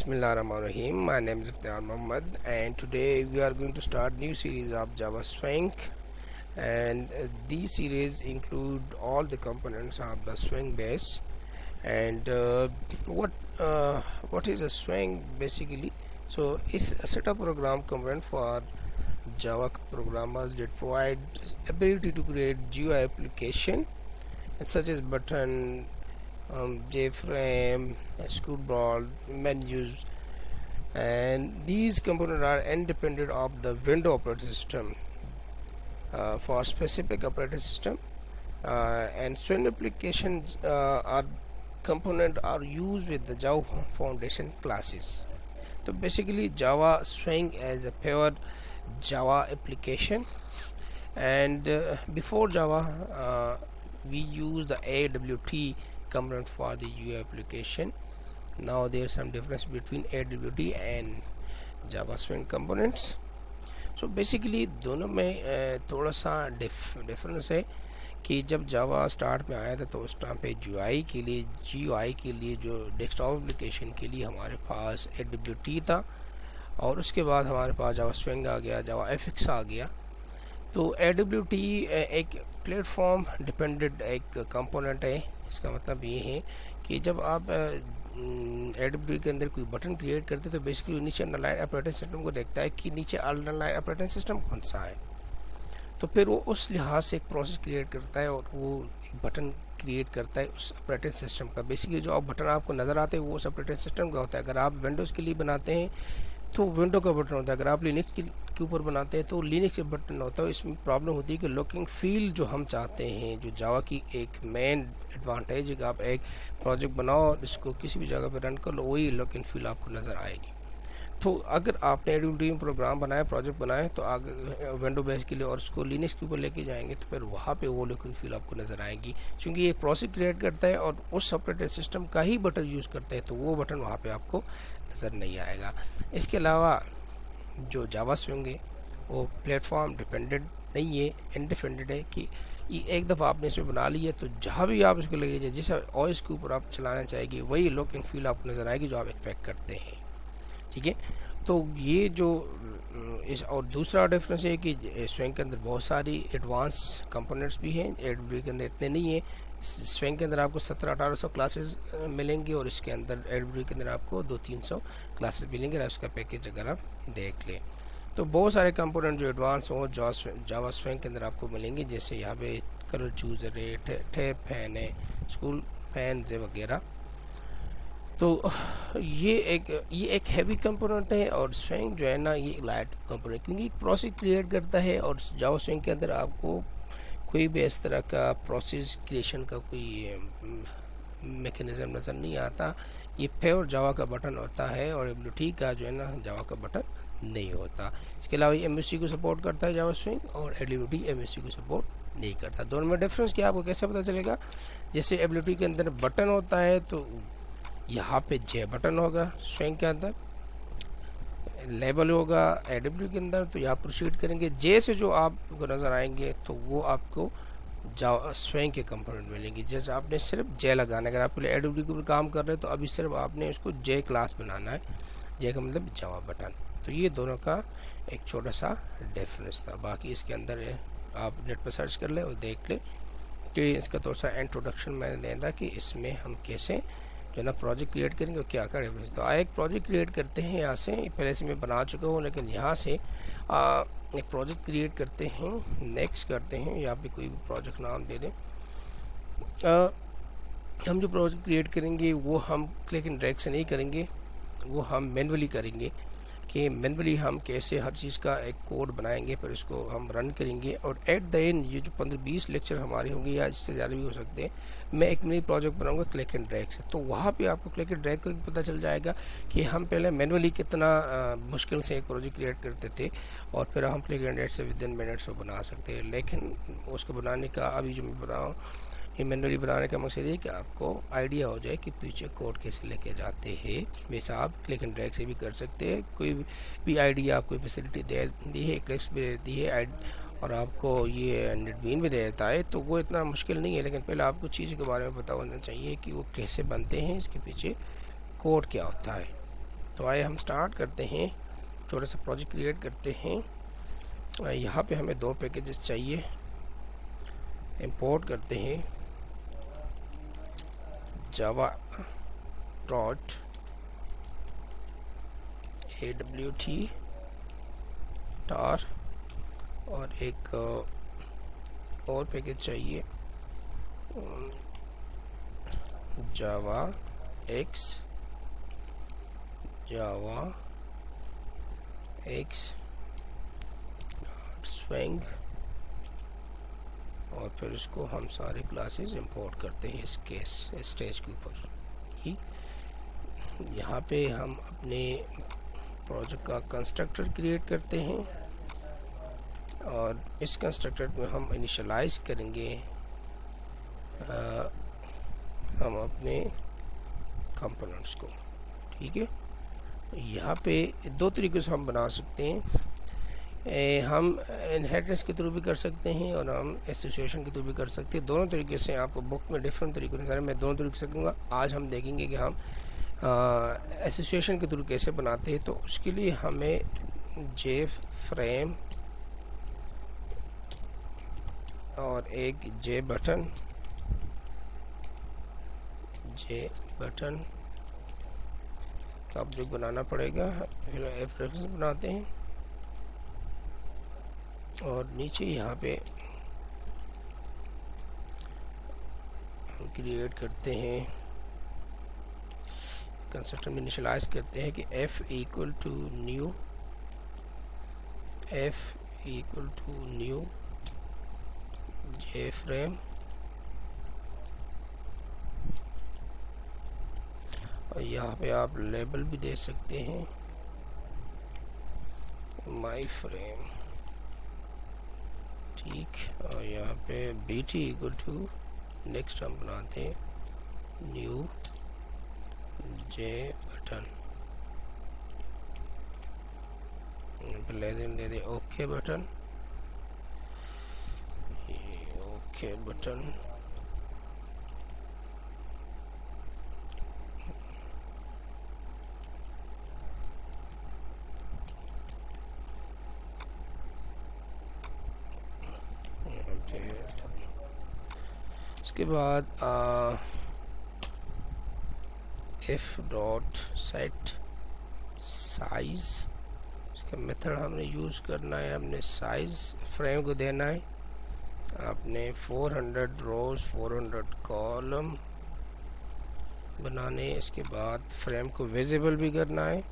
Bismillahirrahmanirrahim. My name is Iftikhar Muhammad, and today we are going to start new series of Java Swing. And these series include all the components of the Swing base. And what is a Swing basically? So it's a set of program component for Java programmers that provide ability to create GUI application such as button, JFrame, scroll menus, and these components are independent of the window operating system for specific operating system, and Swing applications are used with the Java Foundation classes. So basically Java Swing as a pure Java application, and before Java we use the AWT component for the GUI application. Now there is some difference between AWT and Java Swing components. So basically दोनों में थोड़ा सा difference है कि जब जावा start में आया था तो उस टाइम पे GUI के लिए जो डेस्कटॉप एप्लीकेशन के लिए हमारे पास AWT था, और उसके बाद हमारे पास जावा स्विंग आ गया, जावा FX आ गया. तो AWT एक प्लेटफॉर्म डिपेंडेंट एक कंपोनेंट है. इसका मतलब ये है कि जब आप AWT के अंदर कोई बटन क्रिएट करते तो बेसिकली नीचे अंडरलाइन ऑपरेटिंग सिस्टम को देखता है कि नीचे अंडरलाइन ऑपरेटिंग सिस्टम कौन सा है, तो फिर वो उस लिहाज से एक प्रोसेस क्रिएट करता है और वो एक बटन क्रिएट करता है उस ऑपरेटिंग सिस्टम का. बेसिकली जो बटन आपको नज़र आते हैं वो उस ऑपरेटिंग सिस्टम का होता है. अगर आप विंडोज़ के लिए बनाते हैं तो विंडो का बटन होता है, अगर आप लिनक्स के ऊपर बनाते हैं तो लिनक्स का बटन होता है. इसमें प्रॉब्लम होती है कि लुक एंड फील जो हम चाहते हैं, जो जावा की एक मेन एडवांटेज है कि आप एक प्रोजेक्ट बनाओ और इसको किसी भी जगह पर रन कर लो, वही लुक एंड फील आपको नज़र आएगी. तो अगर आपने AWT में प्रोग्राम बनाया, प्रोजेक्ट बनाए, तो आगे विंडो बेस के लिए और उसको लिनक्स के ऊपर लेके जाएंगे तो फिर वहाँ पे वो लुक एंड फील आपको नज़र आएगी, क्योंकि ये प्रोसेस क्रिएट करता है और उस ऑपरेटिंग सिस्टम का ही बटन यूज़ करता है, तो वो बटन वहाँ पे आपको नज़र नहीं आएगा. इसके अलावा जो जावा स्विंग है वो प्लेटफॉर्म डिपेंडेंट नहीं है, इंडिपेंडेंट है कि एक दफ़ा आपने इसमें बना ली है तो जहाँ भी आप इसको लगे जिस OS के ऊपर आप चलाना चाहेंगे वही लुक एंड फील आपको नज़र आएगी जो आप एक्सपेक्ट करते हैं. ठीक है, तो ये जो इस और दूसरा डिफरेंस है कि स्विंग के अंदर बहुत सारी एडवांस कंपोनेंट्स भी हैं, AWT के अंदर इतने नहीं है. स्विंग के अंदर आपको 1700-1800 क्लासेस मिलेंगे और इसके अंदर AWT के अंदर आपको 200-300 क्लासेस मिलेंगे. और इसका पैकेज अगर आप देख लें तो बहुत सारे कंपोनेंट जो एडवांस हो जावा स्विंग के अंदर आपको मिलेंगे, जैसे यहाँ पे कलर चूजर है, टैब फैन है, स्कूल फैन है वगैरह. तो ये एक हैवी कंपोनेंट है और स्विंग जो है ना ये लाइट कंपोनेंट, क्योंकि प्रोसेस क्रिएट करता है. और जावा स्विंग के अंदर आपको कोई भी इस तरह का प्रोसेस क्रिएशन का कोई मैकेनिज्म नज़र नहीं आता. ये प्योर जावा का बटन होता है और AWT का जो है ना जावा का बटन नहीं होता. इसके अलावा ये MVC को सपोर्ट करता है जावा स्विंग, और AWT MVC को सपोर्ट नहीं करता. दोनों में डिफरेंस क्या आपको कैसे पता चलेगा? जैसे AWT के अंदर बटन होता है तो यहाँ पे J बटन होगा, स्विंग के अंदर लेबल होगा AWT के अंदर, तो यहाँ प्रोसीड करेंगे J से जो आपको नज़र आएंगे तो वो आपको जावा स्विंग के कंपोनेंट मिलेंगे. जैसे आपने सिर्फ J लगाना है, अगर आप पहले AWT के ऊपर काम कर रहे हैं तो अभी सिर्फ आपने उसको J क्लास बनाना है, J का मतलब जावा बटन. तो ये दोनों का एक छोटा सा डिफरेंस था. बाकी इसके अंदर आप नेट पर सर्च कर ले और देख ले. तो इसका थोड़ा सा इंट्रोडक्शन मैंने दिया था कि इसमें हम कैसे जो ना प्रोजेक्ट क्रिएट करेंगे और क्या क्या डिफरेंस. तो एक प्रोजेक्ट क्रिएट करते हैं यहाँ से, पहले से मैं बना चुका हूँ, लेकिन यहाँ से एक प्रोजेक्ट क्रिएट करते हैं, नेक्स्ट करते हैं, यहाँ पे कोई भी प्रोजेक्ट नाम दे दें. हम जो प्रोजेक्ट क्रिएट करेंगे वो हम क्लिक एंड ड्रैग से नहीं करेंगे, वो हम मैनुअली करेंगे कि मैनुअली हम कैसे हर चीज़ का एक कोड बनाएंगे, फिर इसको हम रन करेंगे. और एट द एंड ये जो 15-20 लेक्चर हमारे होंगे या इससे ज़्यादा भी हो सकते हैं, मैं एक मिनी प्रोजेक्ट बनाऊंगा क्लिक एंड ड्रैग से. तो वहाँ पे आपको क्लिक एंड ड्रैग का पता चल जाएगा कि हम पहले मैनुअली कितना मुश्किल से एक प्रोजेक्ट क्रिएट करते थे और फिर हम क्लिक एंड ड्रैग से विदिन मिनट्स में बना सकते हैं. लेकिन उसको बनाने का अभी जो मैं बना रहा हूँ ये मैनुअली बनाने का मकसद है कि आपको आइडिया हो जाए कि पीछे कोड कैसे लेके जाते हैं. वैसे आप क्लिक एंड ड्रैग से भी कर सकते हैं, कोई भी आइडिया आपको फैसिलिटी दे दी है, क्लिक्स भी देती है और आपको ये नेटबीन भी दे देता है, तो वो इतना मुश्किल नहीं है. लेकिन पहले आपको चीज़ के बारे में पता होना चाहिए कि वो कैसे बनते हैं, इसके पीछे कोड क्या होता है. तो आइए हम स्टार्ट करते हैं, छोटा सा प्रोजेक्ट क्रिएट करते हैं। यहाँ पे हमें 2 पैकेजेस चाहिए, इंपोर्ट करते हैं java dot awt tar और एक और पैकेज चाहिए java x swing, और फिर इसको हम सारे क्लासेस इंपोर्ट करते हैं इस केस स्टेज के ऊपर। ठीक, यहाँ पे हम अपने प्रोजेक्ट का कंस्ट्रक्टर क्रिएट करते हैं और इस कंस्ट्रक्टर में हम इनिशियलाइज करेंगे हम अपने कंपोनेंट्स को। ठीक है, यहाँ पे 2 तरीके से हम बना सकते हैं। हम इनहेरिटेंस के थ्रू भी कर सकते हैं और हम एसोसिएशन के थ्रू भी कर सकते हैं। दोनों तरीके से आपको बुक में डिफरेंट तरीके से, मैं दोनों तरीके से करूँगा। आज हम देखेंगे कि हम एसोसिएशन के थ्रू कैसे बनाते हैं। तो उसके लिए हमें जे फ्रेम और एक जे बटन का ऑब्जेक्ट बनाना पड़ेगा। फिर एफ रेफरेंस बनाते हैं और नीचे यहाँ पे हम क्रिएट करते हैं, कंस्ट्रक्टर में इनिशियलाइज करते हैं कि f equal to new J frame, और यहाँ पे आप लेबल भी दे सकते हैं माई फ्रेम। ठीक, और यहाँ पे bt इक्वल टू नेक्स्ट हम बनाते हैं न्यू जे बटन, दे दे ओके बटन, उसके बाद एफ डॉट सेट साइज, इसका मेथड हमने यूज़ करना है। हमने साइज फ्रेम को देना है, आपने 400 रोज 400 कॉलम बनाने। इसके बाद फ्रेम को विजिबल भी करना है,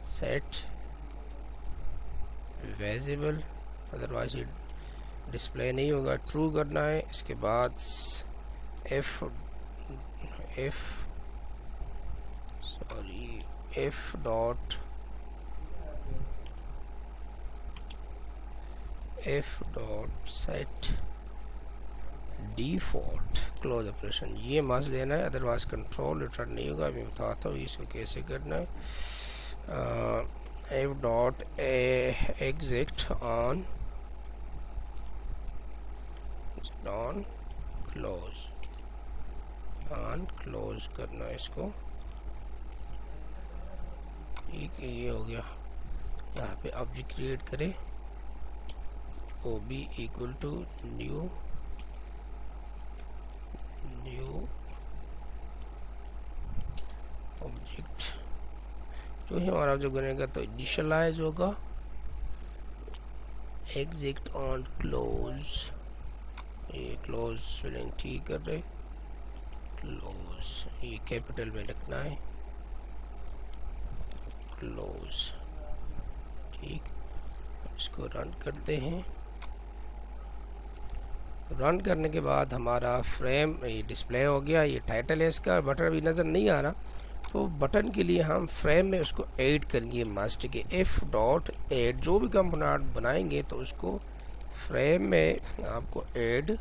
सेट विजिबल, अदरवाइज ये डिस्प्ले नहीं होगा, ट्रू करना है। इसके बाद F dot set default close operation, ये मस्ट देना है, अदरवाइज कंट्रोल रिटर्न नहीं होगा। मैं बताता हूँ इसको कैसे करना है। F dot exit on close करना है इसको। ठीक है, ये हो गया। यहाँ पे ऑब्जेक्ट क्रिएट करें, OB equal to new object. जो ही हमारा ऑब्जेक्ट बनेगा तो इनिशियलाइज होगा, एग्जिट ऑन क्लोज, ये क्लोज स्पेलिंग ठीक कर रहे, क्लोज ये कैपिटल में रखना है, क्लोज। ठीक, इसको रन करते हैं। रन करने के बाद हमारा फ्रेम ये डिस्प्ले हो गया। ये टाइटल है इसका, बटन अभी नज़र नहीं आ रहा, तो बटन के लिए हम फ्रेम में उसको ऐड करेंगे मस्ट के एफ डॉट ऐड। जो भी कंपोनेंट बनाएंगे तो उसको फ्रेम में आपको ऐड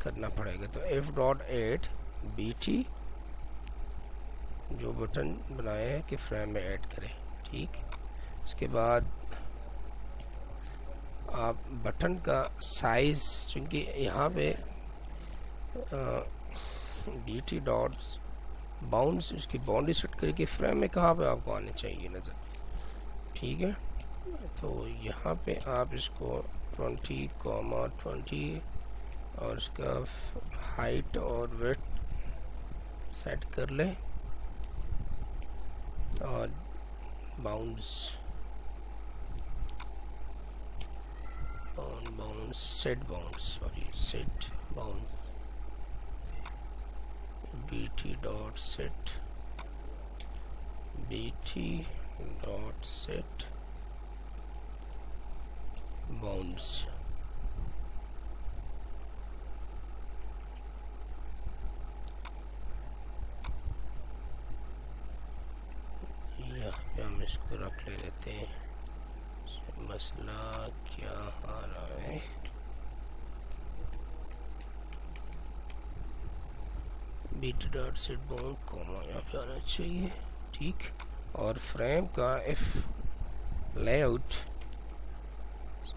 करना पड़ेगा। तो एफ डॉट ऐड bt, जो बटन बनाए हैं कि फ्रेम में ऐड करें। ठीक, उसके बाद आप बटन का साइज, चूँकि यहाँ पे bt डॉट्स बाउंड्स, उसकी बाउंड्री सेट करके फ्रेम में कहाँ पे आपको आने चाहिए नज़र, ठीक है। तो यहाँ पे आप इसको 20,20 और इसका हाइट और विड्थ सेट कर लें और bounds set bound bt dot set bounds. यहाँ पे हम इसको रख लेते हैं, मसला क्या आ रहा है, बीट डॉट सेट बाउंड कॉमा यहाँ पे आना चाहिए, ठीक। और फ्रेम का इफ लेआउट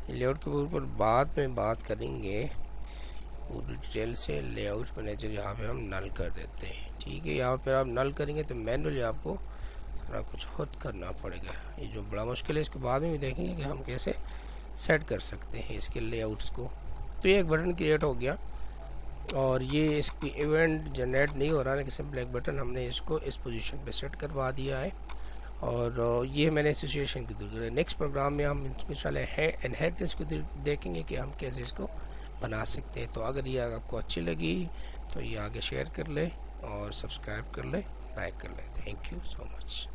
के ऊपर बाद में बात करेंगे पूरी डिटेल से। लेआउट मैनेजर यहाँ पे हम नल कर देते हैं, ठीक है। यहाँ पर आप नल करेंगे तो मैनुअली आपको सारा कुछ खुद करना पड़ेगा, ये जो बड़ा मुश्किल है। इसके बाद में भी देखेंगे कि हम कैसे सेट कर सकते हैं इसके लेआउट्स को। तो ये एक बटन क्रिएट हो गया और ये इसकी इवेंट जनरेट नहीं हो रहा, लेकिन सिंपल एक बटन हमने इसको इस पोजीशन पे सेट करवा दिया है और ये मैंने सिचुएशन की दूर किया। नेक्स्ट प्रोग्राम में हम इंशाल्लाह इनहेरिटेंस को देखेंगे कि हम कैसे इसको बना सकते हैं। तो अगर ये आपको अच्छी लगी तो ये आगे शेयर कर ले और सब्सक्राइब कर ले, लाइक कर ले। Thank you so much.